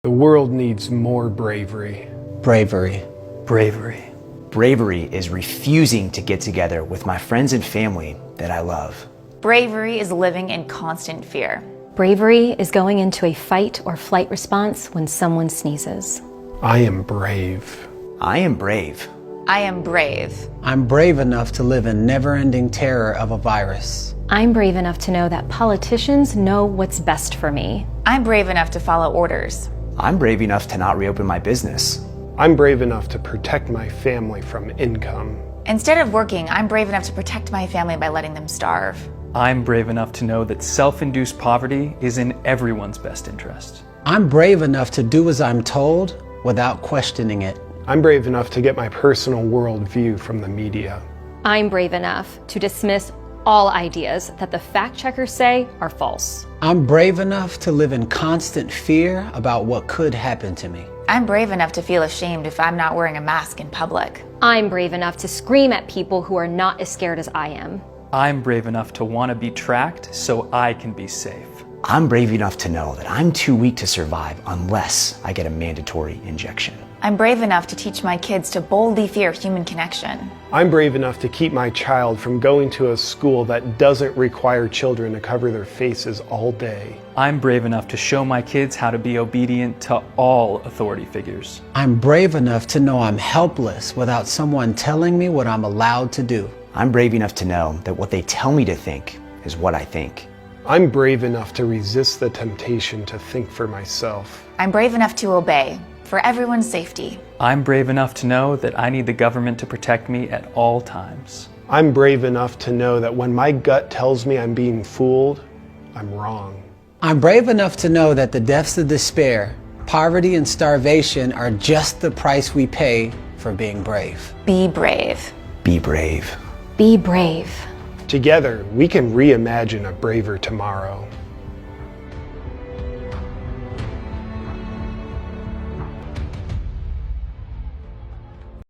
The world needs more bravery. Bravery. Bravery. Bravery is refusing to get together with my friends and family that I love. Bravery is living in constant fear. Bravery is going into a fight or flight response when someone sneezes. I am brave. I am brave. I am brave. I'm brave enough to live in never-ending terror of a virus. I'm brave enough to know that politicians know what's best for me. I'm brave enough to follow orders. I'm brave enough to not reopen my business. I'm brave enough to protect my family from income. Instead of working, I'm brave enough to protect my family by letting them starve. I'm brave enough to know that self-induced poverty is in everyone's best interest. I'm brave enough to do as I'm told without questioning it. I'm brave enough to get my personal worldview from the media. I'm brave enough to dismiss all ideas that the fact checkers say are false. I'm brave enough to live in constant fear about what could happen to me. I'm brave enough to feel ashamed if I'm not wearing a mask in public. I'm brave enough to scream at people who are not as scared as I am. I'm brave enough to want to be tracked so I can be safe. I'm brave enough to know that I'm too weak to survive unless I get a mandatory injection. I'm brave enough to teach my kids to boldly fear human connection. I'm brave enough to keep my child from going to a school that doesn't require children to cover their faces all day. I'm brave enough to show my kids how to be obedient to all authority figures. I'm brave enough to know I'm helpless without someone telling me what I'm allowed to do. I'm brave enough to know that what they tell me to think is what I think. I'm brave enough to resist the temptation to think for myself. I'm brave enough to obey for everyone's safety. I'm brave enough to know that I need the government to protect me at all times. I'm brave enough to know that when my gut tells me I'm being fooled, I'm wrong. I'm brave enough to know that the depths of despair, poverty, and starvation are just the price we pay for being brave. Be brave. Be brave. Be brave. Together, we can reimagine a braver tomorrow.